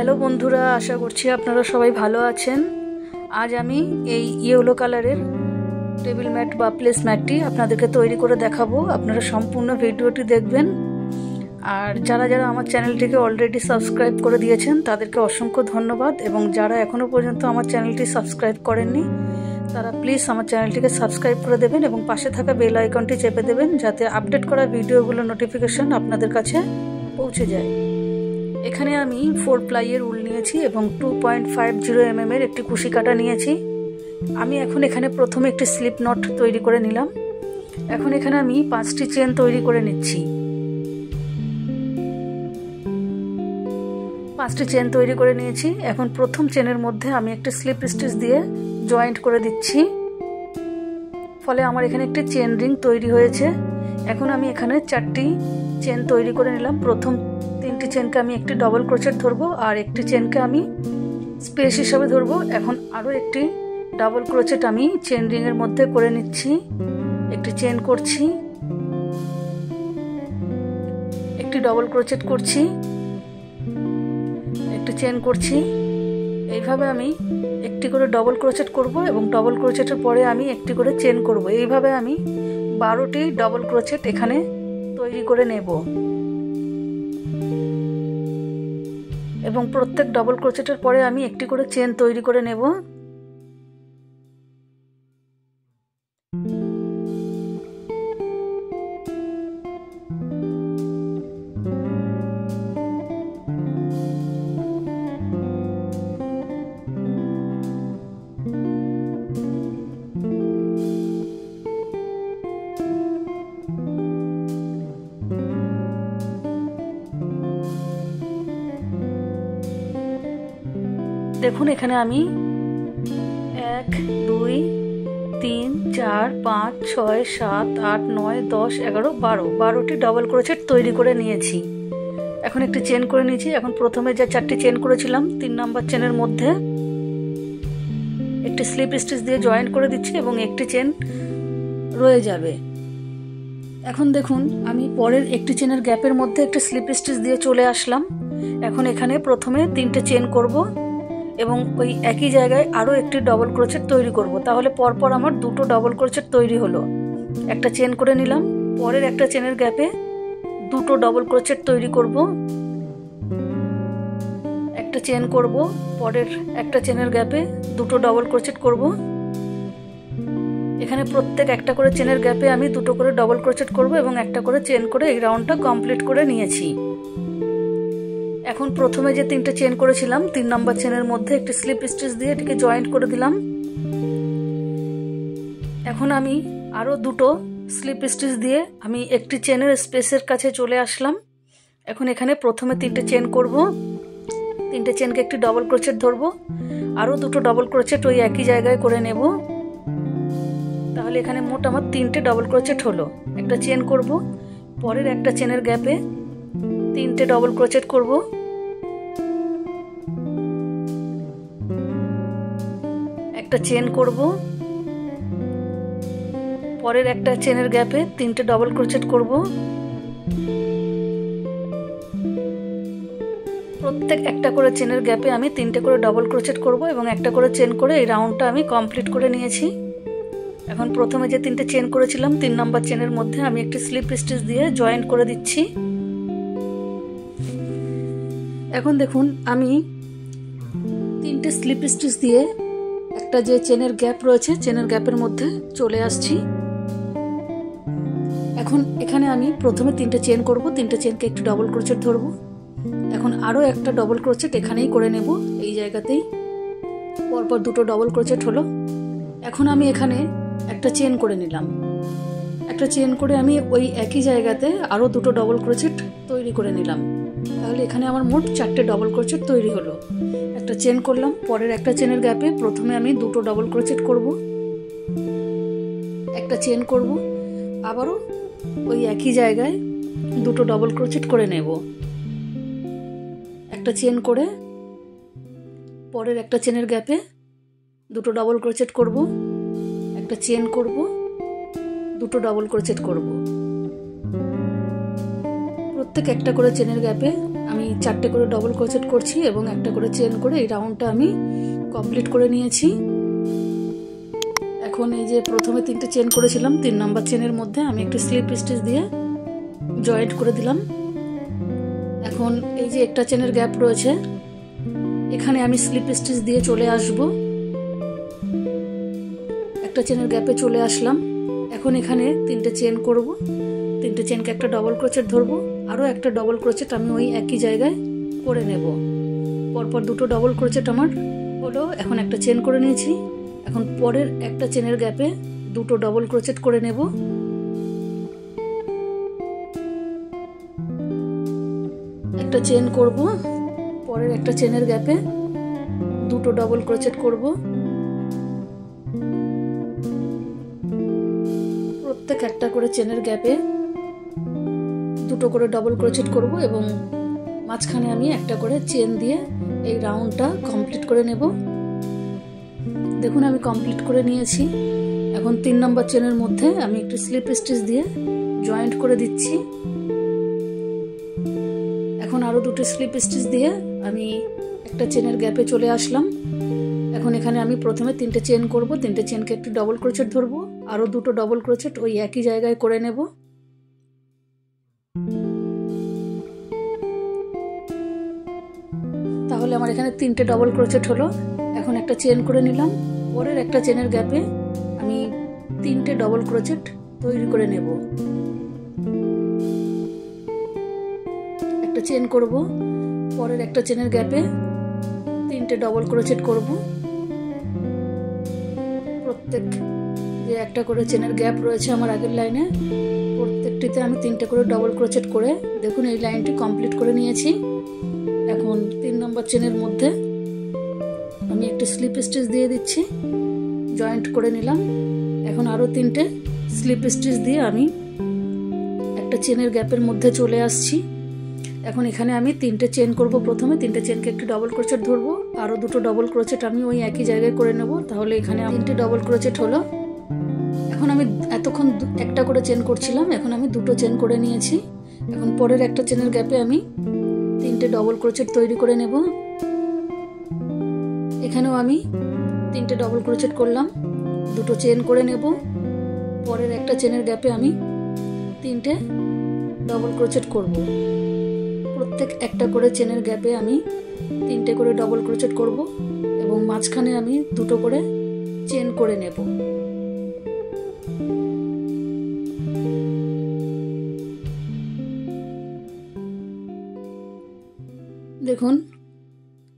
Hello বন্ধুরা, আশা করছি আপনারা সবাই ভালো আছেন। আজ আমি এই ইয়েলো কালারের টেবিল ম্যাট বা প্লেস ম্যাটটি আপনাদেরকে তৈরি করে দেখাবো। আপনারা সম্পূর্ণ ভিডিওটি দেখবেন। আর যারা যারা আমার চ্যানেলটিকে অলরেডি সাবস্ক্রাইব করে দিয়েছেন তাদেরকে অসংখ্য ধন্যবাদ, এবং যারা এখনও পর্যন্ত আমার চ্যানেলটি সাবস্ক্রাইব করেননি তারা প্লিজ আমার চ্যানেলটিকে সাবস্ক্রাইব করে দেবেন এবং পাশে থাকা বেল আইকনটি চেপে দেবেন, যাতে আপডেট করা ভিডিওগুলোর নোটিফিকেশন আপনাদের কাছে পৌঁছে যায়। এখানে আমি 4 প্লাইয়ের উল নিয়েছি এবং 2.50 mm এর একটি কুশি কাটা নিয়েছি। আমি এখন এখানে প্রথমে একটি স্লিপ নট তৈরি করে নিলাম। এখন এখানে আমি 5টি চেন তৈরি করে নিচ্ছি। 5টি চেন তৈরি করে নিয়েছি। এখন প্রথম চেনের মধ্যে আমি একটি স্লিপ স্টিচ দিয়ে জয়েন্ট করে দিচ্ছি, ফলে আমার এখানে একটি চেন রিং তৈরি হয়েছে। এখন আমি এখানে 4টি চেন তৈরি করে নিলাম। প্রথম 3টি চেনকে আমি একটি ডবল ক্রোচেট ধরবো আর একটি চেনকে আমি স্পেস হিসাবে ধরবো। এখন আরও একটি ডাবল ক্রোচেট আমি চেন রিং এর মধ্যে করে নিচ্ছি। একটি চেন করছি, একটি ডবল ক্রোচেট করছি, একটি চেন করছি। এইভাবে আমি একটি করে ডবল ক্রোচেট করব এবং ডবল ক্রোচেটের পরে আমি একটি করে চেন করব। এইভাবে আমি 12টি ডবল ক্রোচেট এখানে তৈরি করে নেব এবং প্রত্যেক ডবল ক্রোচেটের পরে আমি একটি করে চেন তৈরি করে নেব। দেখুন এখানে আমি 1 2 3 4 5 6 7 8 9 10 11 12টি ডবল ক্রোচেট তৈরি করে নিয়েছি। এখন একটি চেন করে নিয়েছি। এখন প্রথমে যে 4টি চেন করেছিলাম 3 নম্বর চেনের মধ্যে একটি স্লিপ স্টিচ দিয়ে জয়েন্ট করে দিচ্ছি এবং একটি চেন রয়ে যাবে। এখন দেখুন আমি পরের একটি চেনের গ্যাপের মধ্যে একটি স্লিপ স্টিচ দিয়ে চলে আসলাম। এখন এখানে প্রথমে 3টে চেন করব এবং ওই একই জায়গায় আরও একটি ডবল ক্রোচেট তৈরি করব। তাহলে পরপর আমার 2টো ডবল ক্রোচেট তৈরি হলো। একটা চেন করে নিলাম, পরের একটা চেনের গ্যাপে 2টো ডবল ক্রোচেট তৈরি করব, একটা চেন করব, পরের একটা চেনের গ্যাপে 2টো ডবল ক্রোচেট করব। এখানে প্রত্যেক একটা করে চেনের গ্যাপে আমি 2টো করে ডবল ক্রোচেট করব এবং একটা করে চেন করে এই রাউন্ডটা কমপ্লিট করে নিয়েছি। এখন প্রথমে যে 3টে চেন করেছিলাম 3 নম্বর চেনের মধ্যে একটি স্লিপ স্টিচ দিয়ে এটিকে জয়েন্ট করে দিলাম। এখন আমি আরও 2টো স্লিপ স্টিচ দিয়ে আমি একটি চেনের স্পেসের কাছে চলে আসলাম। এখন এখানে প্রথমে 3টে চেন করব, 3টে চেনকে একটি ডবল ক্রোচেট ধরবো, আরও 2টো ডবল ক্রোচেট ওই একই জায়গায় করে নেব। তাহলে এখানে মোট আমার 3টে ডবল ক্রোচেট হলো। একটা চেন করব, পরের একটা চেনের গ্যাপে 3টে ডবল ক্রোচেট করব, একটা চেন করব, পরের একটা চেনের গ্যাপে 3টে ডবল ক্রোচেট করব। প্রত্যেক একটা করে চেনের গ্যাপে আমি 3টে করে ডবল ক্রোচেট করব এবং একটা করে চেন করে এই রাউন্ডটা আমি কমপ্লিট করে নিয়েছি। এখন প্রথমে যে 3টে চেন করেছিলাম 3 নম্বর চেনের মধ্যে আমি একটি স্লিপ স্টিচ দিয়ে জয়েন্ট করে দিচ্ছি। এখন দেখুন আমি 3টে স্লিপ স্টিচ দিয়ে একটা যে চেনের গ্যাপ রয়েছে চেনের গ্যাপের মধ্যে চলে আসছি। এখন এখানে আমি প্রথমে 3টে চেন করব, 3টে চেনকে একটু ডবল ক্রোচেট ধরবো। এখন আরও একটা ডবল ক্রোচেট এখানেই করে নেব, এই জায়গাতেই। পরপর 2টো ডবল ক্রোচেট হলো। এখন আমি এখানে একটা চেন করে নিলাম। একটা চেন করে আমি ওই একই জায়গাতে আরও 2টো ডবল ক্রোচেট তৈরি করে নিলাম। তাহলে এখানে আমার মোট 4টে ডবল ক্রোচেট তৈরি হলো। একটা চেন করলাম, পরের একটা চেনের গ্যাপে প্রথমে আমি 2টো ডবল ক্রোচেট করব, একটা চেন করব, আবারও ওই একই জায়গায় 2টো ডবল ক্রোচেট করে নেব। একটা চেন করে পরের একটা চেনের গ্যাপে 2টো ডবল ক্রোচেট করব, একটা চেন করব, 2টো ডবল ক্রোচেট করব। প্রত্যেক একটা করে চেনের গ্যাপে আমি 4টে করে ডবল ক্রোচেট করছি এবং একটা করে চেন করে এই রাউন্ডটা আমি কমপ্লিট করে নিয়েছি। এখন এই যে প্রথমে 3টে চেন করেছিলাম, 3 নাম্বার চেনের মধ্যে আমি একটু স্লিপ স্টিচ দিয়ে জয়েন্ট করে দিলাম। এখন এই যে একটা চেনের গ্যাপ রয়েছে, এখানে আমি স্লিপ স্টিচ দিয়ে চলে আসব। একটা চেনের গ্যাপে চলে আসলাম। এখন এখানে 3টে চেন করব, 3টে চেনকে একটা ডবল ক্রোচেট ধরবো, আরও একটা ডবল ক্রোচেট আমি ওই একই জায়গায় করে নেব। পরপর 2টো ডবল ক্রোচেট আমার হলো। এখন একটা চেন করে নিয়েছি। এখন পরের একটা চেনের গ্যাপে 2টো ডবল ক্রোচেট করে নেব। একটা চেন করব, পরের একটা চেনের গ্যাপে 2টো ডবল ক্রোচেট করব। প্রত্যেক একটা করে চেনের গ্যাপে 2টো করে ডবল ক্রোচেট করব এবং মাঝখানে আমি একটা করে চেন দিয়ে এই রাউন্ডটা কমপ্লিট করে নেব। দেখুন আমি কমপ্লিট করে নিয়েছি। এখন 3 নম্বর চেনের মধ্যে আমি একটু স্লিপ স্টিচ দিয়ে জয়েন্ট করে দিচ্ছি। এখন আরও 2টো স্লিপ স্টিচ দিয়ে আমি একটা চেনের গ্যাপে চলে আসলাম। এখন এখানে আমি প্রথমে 3টে চেন করব, 3টে চেনকে একটু ডবল ক্রোচেট ধরবো, আরও 2টো ডবল ক্রোচেট ওই একই জায়গায় করে নেব। তাহলে আমার এখানে 3টে ডবল ক্রোচেট হলো। এখন একটা চেন করে নিলাম, পরের একটা চেনের গ্যাপে আমি 3টে ডবল ক্রোচেট তৈরি করে নেব। একটা চেন করব, পরের একটা চেনের গ্যাপে 3টে ডবল ক্রোচেট করব। প্রত্যেক যে একটা করে চেনের গ্যাপ রয়েছে আমার আগের লাইনে, প্রত্যেকটিতে আমি 3টে করে ডবল ক্রোচেট করে দেখুন এই লাইনটি কমপ্লিট করে নিয়েছি। এখন 3 নম্বর চেনের মধ্যে আমি একটু স্লিপ স্টিচ দিয়ে দিচ্ছি, জয়েন্ট করে নিলাম। এখন আরও 3টে স্লিপ স্টিচ দিয়ে আমি একটা চেনের গ্যাপের মধ্যে চলে আসছি। এখন এখানে আমি 3টে চেন করব। প্রথমে 3টে চেনকে একটু ডবল ক্রোচেট ধরবো, আরও 2টো ডবল ক্রোচেট আমি ওই একই জায়গায় করে নেব। তাহলে এখানে 3টে ডবল ক্রোচেট হলো। এখন আমি এতক্ষণ একটা করে চেন করছিলাম, এখন আমি 2টো চেন করে নিয়েছি। এখন পরের একটা চেনের গ্যাপে আমি 3টে ডবল ক্রোচেট তৈরি করে নেব। এখানেও আমি 3টে ডবল ক্রোচেট করলাম, 2টো চেন করে নেব। পরের একটা চেনের গ্যাপে আমি 3টে ডবল ক্রোচেট করব। প্রত্যেক একটা করে চেনের গ্যাপে আমি 3টে করে ডবল ক্রোচেট করব এবং মাঝখানে আমি 2টো করে চেন করে নেব। দেখুন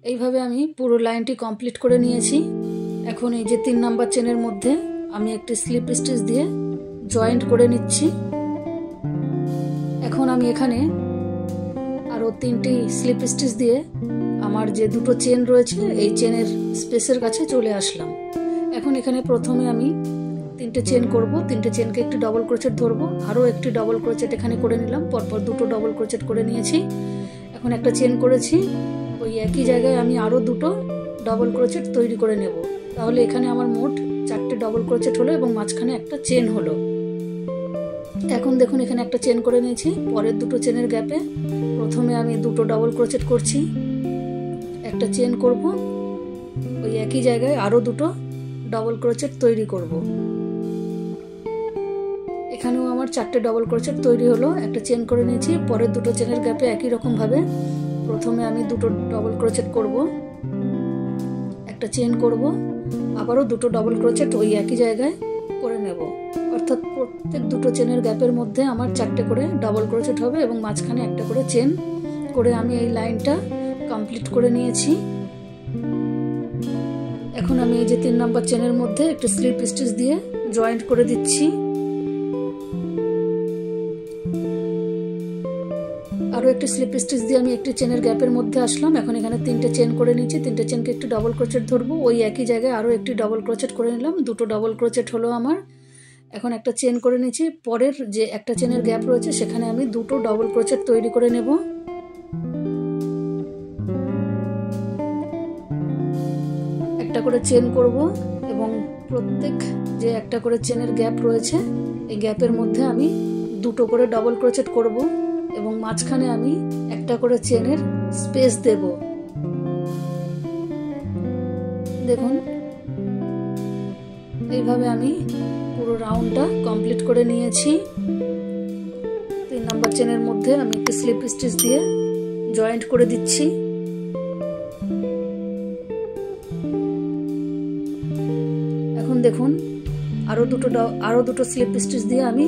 এইভাবে আমি পুরো লাইনটি কমপ্লিট করে নিয়েছি। এখন এই যে 3 নাম্বার চেনের মধ্যে আমি একটি স্লিপ স্টিচ দিয়ে জয়েন্ট করে নিচ্ছি। এখন আমি এখানে আরও 3টি স্লিপ স্টিচ দিয়ে আমার যে 2টো চেন রয়েছে এই চেনের স্পেসের কাছে চলে আসলাম। এখন এখানে প্রথমে আমি 3টে চেন করব, 3টে চেনকে একটু ডবল ক্রোচেট ধরবো, আরও একটি ডবল ক্রোচেট এখানে করে নিলাম। পরপর 2টো ডবল ক্রোচেট করে নিয়েছি। এখন একটা চেন করেছি, ওই একই জায়গায় আমি আরও 2টো ডবল ক্রোচেট তৈরি করে নেব। তাহলে এখানে আমার মোট 4টে ডবল ক্রোচেট হলো এবং মাঝখানে একটা চেন হলো। এখন দেখুন এখানে একটা চেন করে নিয়েছি। পরের 2টো চেনের গ্যাপে প্রথমে আমি 2টো ডবল ক্রোচেট করছি, একটা চেন করব, ওই একই জায়গায় আরও 2টো ডবল ক্রোচেট তৈরি করব। এখানেও আমার 4টে ডবল ক্রোচেট তৈরি হলো। একটা চেন করে নিয়েছি, পরের 2টো চেনের গ্যাপে একই রকম ভাবে প্রথমে আমি 2টো ডবল ক্রোচেট করব, একটা চেন করব, আবারও 2টো ডবল ক্রোচেট ওই একই জায়গায় করে নেব। অর্থাৎ প্রত্যেক 2টো চেনের গ্যাপের মধ্যে আমার 4টে করে ডবল ক্রোচেট হবে এবং মাঝখানে একটা করে চেন করে আমি এই লাইনটা কমপ্লিট করে নিয়েছি। এখন আমি এই যে 3 নাম্বার চেনের মধ্যে একটু স্লিপ স্টিচ দিয়ে জয়েন্ট করে দিচ্ছি। আরও একটি স্লিপ স্টিচ দিয়ে আমি একটি চেনের গ্যাপের মধ্যে আসলাম। এখন এখানে 3টে চেন করে নিচ্ছি, 3টে চেনকে একটু ডবল ক্রোচেট ধরবো, ওই একই জায়গায় আরও একটি ডবল ক্রোচেট করে নিলাম। 2টো ডবল ক্রোচেট হলো আমার। এখন একটা চেন করে নিচ্ছি, পরের যে একটা চেনের গ্যাপ রয়েছে সেখানে আমি 2টো ডবল ক্রোচেট তৈরি করে নেব। একটা করে চেন করব এবং প্রত্যেক যে একটা করে চেনের গ্যাপ রয়েছে এই গ্যাপের মধ্যে আমি 2টো করে ডবল ক্রোচেট করব এবং মাঝখানে আমি একটা করে চেনের স্পেস দেব। দেখুন এইভাবে আমি পুরো রাউন্ডটা কমপ্লিট করে নিয়েছি। 3 নাম্বার চেনের মধ্যে আমি একটি স্লিপ স্টিচ দিয়ে জয়েন্ট করে দিচ্ছি। এখন দেখুন আরো দুটো স্লিপ স্টিচ দিয়ে আমি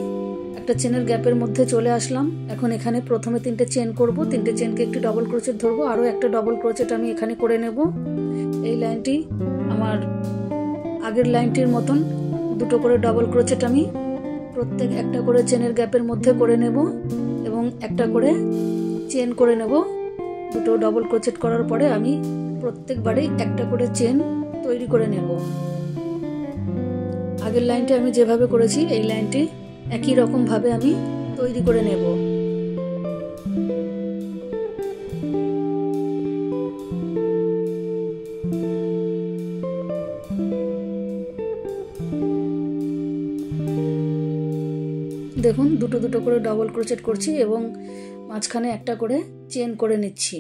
একটা চেনের গ্যাপের মধ্যে চলে আসলাম। এখন এখানে প্রথমে 3টে চেন করব, 3টে চেনকে একটি ডবল ক্রোচেট ধরবো, আরো একটা ডবল ক্রোচেট আমি এখানে করে নেব। এই লাইনটি আমার আগের লাইনটির মতন দুটো করে ডবল ক্রোচেট আমি প্রত্যেক একটা করে চেনের গ্যাপের মধ্যে করে নেব এবং একটা করে চেন করে নেব। দুটো ডবল ক্রোচেট করার পরে আমি প্রত্যেকবারেই একটা করে চেন তৈরি করে নেব। আগের লাইনটি আমি যেভাবে করেছি এই লাইনটি একই রকম ভাবে আমি তৈরি করে নেব। দেখুন দুটো দুটো করে ডবল ক্রোচেট করছি এবং মাঝখানে একটা করে চেন করে নিচ্ছি।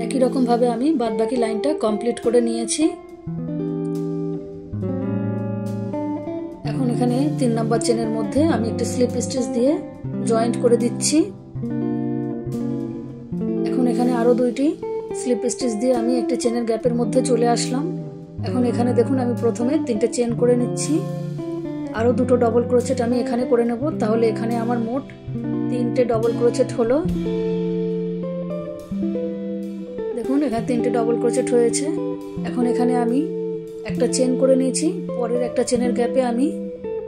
একই রকম ভাবে আমি বাদবাকি লাইনটা কমপ্লিট করে নিয়েছি। এখন এখানে 3 নাম্বার চেনের মধ্যে আমি একটা স্লিপ স্টিচ দিয়ে জয়েন্ট করে দিচ্ছি। এখন এখানে আরো 2টি স্লিপ স্টিচ দিয়ে আমি একটা চেনের গ্যাপের মধ্যে চলে আসলাম। এখন এখানে দেখুন আমি প্রথমে 3টে চেন করে নিচ্ছি, আরো দুটো ডবল ক্রোচেট আমি এখানে করে নেব। তাহলে এখানে আমার মোট 3টে ডবল ক্রোচেট হলো। দেখুন এখানে 3টে ডবল ক্রোচেট হয়েছে। এখন এখানে আমি একটা চেন করে নিয়েছি, পরের একটা চেনের গ্যাপে আমি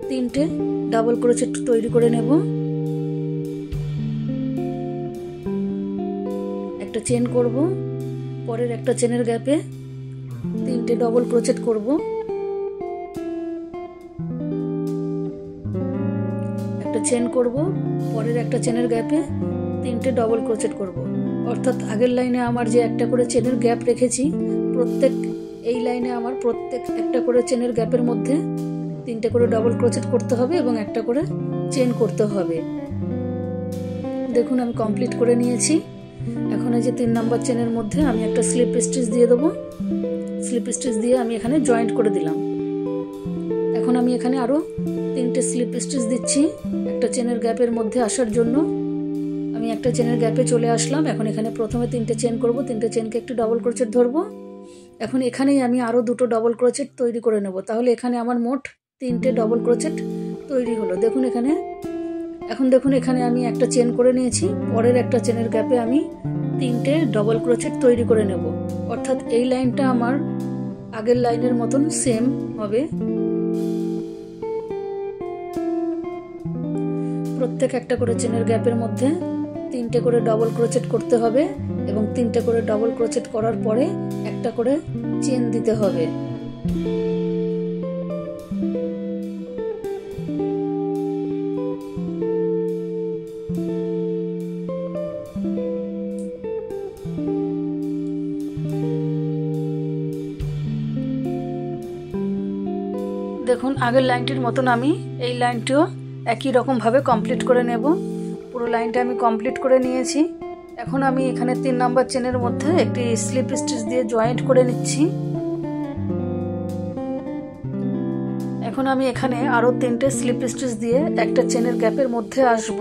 3টে ডাবল ক্রোচেট তৈরি করে নেব। একটা চেন করব, পরের একটা চেনের গ্যাপে 3টে ডবল ক্রোচেট করব। একটা চেন করব, পরের একটা চেনের গ্যাপে 3টে ডবল ক্রোচেট করব। অর্থাৎ আগের লাইনে আমার যে একটা করে চেনের গ্যাপ রেখেছি, এই লাইনে আমার প্রত্যেক একটা করে চেনের গ্যাপের মধ্যে 3টে করে ডবল ক্রোচেট করতে হবে এবং একটা করে চেন করতে হবে। দেখুন আমি কমপ্লিট করে নিয়েছি। এখন এই যে 3 নাম্বার চেনের মধ্যে আমি একটা স্লিপ স্টিচ দিয়ে দেবো। স্লিপ স্টিচ দিয়ে আমি এখানে জয়েন্ট করে দিলাম। এখন আমি এখানে আরো 3টে স্লিপ স্টিচ দিচ্ছি একটা চেনের গ্যাপের মধ্যে আসার জন্য। আমি একটা চেনের গ্যাপে চলে আসলাম। এখন এখানে প্রথমে 3টে চেন করব, 3টে চেনকে একটু ডবল ক্রোচেট ধরবো। এখন এখানেই আমি আরো দুটো ডবল ক্রোচেট তৈরি করে নেব। তাহলে এখানে আমার মোট 3টে ডবল ক্রোচেট তৈরি হলো। দেখুন এখানে আমি একটা চেন করে নিয়েছি, পরের একটা চেনের গ্যাপে আমি 3টে ডবল ক্রোচেট তৈরি করে নেব। অর্থাৎ এই লাইনটা আমার আগের লাইনের মতন সেম হবে। প্রত্যেক একটা করে চেনের গ্যাপের মধ্যে 3টে করে ডবল ক্রোচেট করতে হবে এবং 3টে করে ডবল ক্রোচেট করার পরে একটা করে চেন দিতে হবে। দেখুন আগের লাইনটির মতন আমি এই লাইনটিও একই রকম ভাবে কমপ্লিট করে নেব। পুরো লাইনটা আমি কমপ্লিট করে নিয়েছি। এখন আমি এখানে 3 নাম্বার চেনের মধ্যে একটি স্লিপ স্টিচ দিয়ে জয়েন্ট করে নিচ্ছি। এখন আমি এখানে আরো 3টে স্লিপ স্টিচ দিয়ে একটা চেনের গ্যাপের মধ্যে আসব।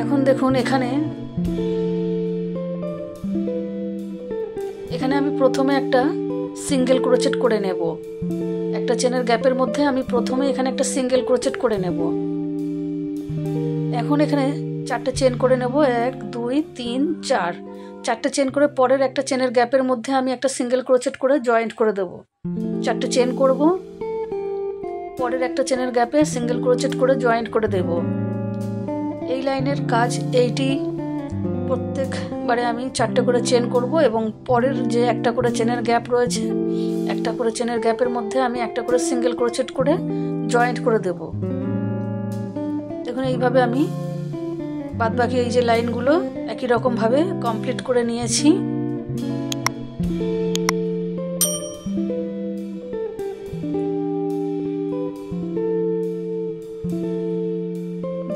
এখন দেখুন এখানে আমি প্রথমে একটা সিঙ্গেল ক্রোচেট করে নেব। একটা চেনের গ্যাপের মধ্যে আমি প্রথমে এখানে একটা সিঙ্গেল ক্রোচেট করে নেব। এখন এখানে 4টে চেন করে নেব, 1 2 3 4। 4টে চেন করে পরের একটা চেনের গ্যাপের মধ্যে আমি একটা সিঙ্গেল ক্রোচেট করে জয়েন্ট করে দেব। 4টে চেন করব, পরের একটা চেনের গ্যাপে সিঙ্গেল ক্রোচেট করে জয়েন্ট করে দেব। এই লাইনের কাজ এইটি। প্রত্যেকবারে আমি 4টে করে চেন করব এবং পরের যে একটা করে চেনের গ্যাপ রয়েছে, একটা করে চেনের গ্যাপের মধ্যে আমি একটা করে সিঙ্গেল ক্রোচেট করে জয়েন্ট করে দেব। দেখুন এইভাবে আমি বাদবাকি এই যে লাইনগুলো একই রকম ভাবে কমপ্লিট করে নিয়েছি।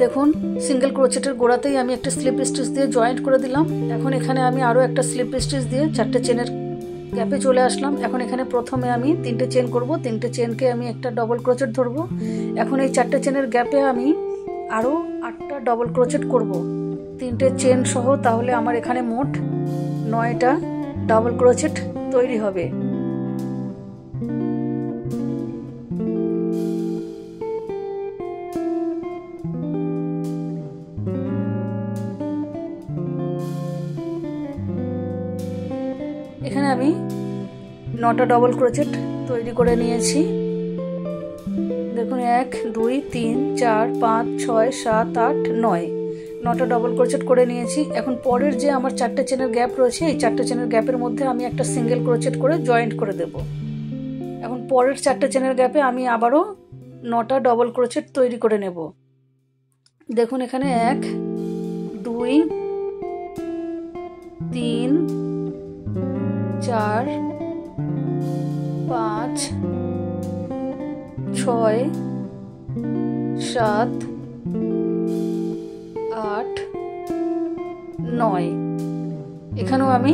দেখুন সিঙ্গেল ক্রোচেটের গোড়াতেই আমি একটা স্লিপ স্টিচ দিয়ে জয়েন্ট করে দিলাম। এখন এখানে আমি আরও একটা স্লিপ স্টিচ দিয়ে 4টে চেনের গ্যাপে চলে আসলাম। এখন এখানে প্রথমে আমি 3টে চেন করব, 3টে চেনকে আমি একটা ডবল ক্রোচেট ধরবো। এখন এই 4টে চেনের গ্যাপে আমি আরও 8টা ডবল ক্রোচেট করব 3টে চেন সহ, তাহলে আমার এখানে মোট 9টা ডাবল ক্রোচেট তৈরি হবে। এখানে আমি 9টা ডবল ক্রোচেট তৈরি করে নিয়েছি। দেখুন 1 2 3 4 5 6 7 8 9, 9টা ডবল ক্রোচেট করে নিয়েছি। এখন পরের যে আমার 4টে চেনের গ্যাপ রয়েছে, এই 4টে চেনের গ্যাপের মধ্যে আমি একটা সিঙ্গেল ক্রোচেট করে জয়েন্ট করে দেব। এখন পরের 4টে চেনের গ্যাপে আমি আবারও 9টা ডবল ক্রোচেট তৈরি করে নেব। দেখুন এখানে 1 2 3 4 5 6 7 8 9, এখানেও আমি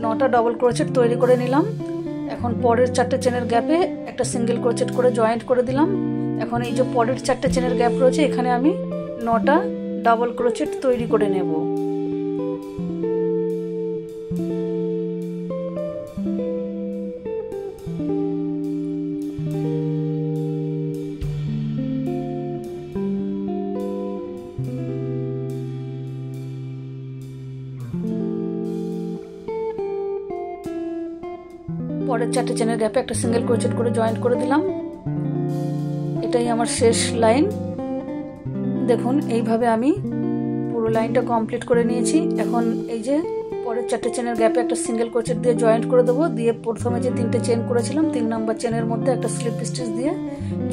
9টা ডবল ক্রোচেট তৈরি করে নিলাম। এখন পরের 4টে চেনের গ্যাপে একটা সিঙ্গেল ক্রোচেট করে জয়েন্ট করে দিলাম। এখন এই যে পরের 4টে চেনের গ্যাপ রয়েছে, এখানে আমি 9টা ডাবল ক্রোচেট তৈরি করে নেব। পরের 4টে চেনের গ্যাপে একটা সিঙ্গেল ক্রোচেট করে জয়েন্ট করে দিলাম। এটাই আমার শেষ লাইন। দেখুন এইভাবে আমি পুরো লাইনটা কমপ্লিট করে নিয়েছি। এখন এই যে পরের 4টে চেনের গ্যাপে একটা সিঙ্গেল ক্রোচেট দিয়ে জয়েন্ট করে দেবো, দিয়ে প্রথমে যে 3টে চেন করেছিলাম 3 নম্বর চেনের মধ্যে একটা স্লিপ স্টিচ দিয়ে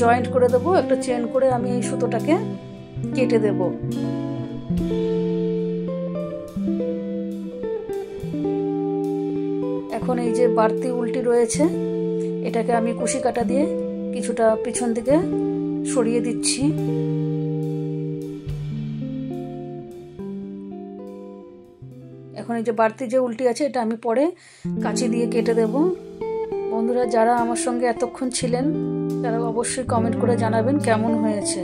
জয়েন্ট করে দেবো। একটা চেন করে আমি এই সুতোটাকে কেটে দেব। এখন এই যে বাড়তি উল্টি রয়েছে, এটাকে আমি কুশি কাটা দিয়ে কিছুটা পিছন দিকে সরিয়ে দিচ্ছি। এখন এই যে বাড়তি যে উল্টি আছে, এটা আমি পরে কাঁচি দিয়ে কেটে দেব। বন্ধুরা যারা আমার সঙ্গে এতক্ষণ ছিলেন তারা অবশ্যই কমেন্ট করে জানাবেন কেমন হয়েছে।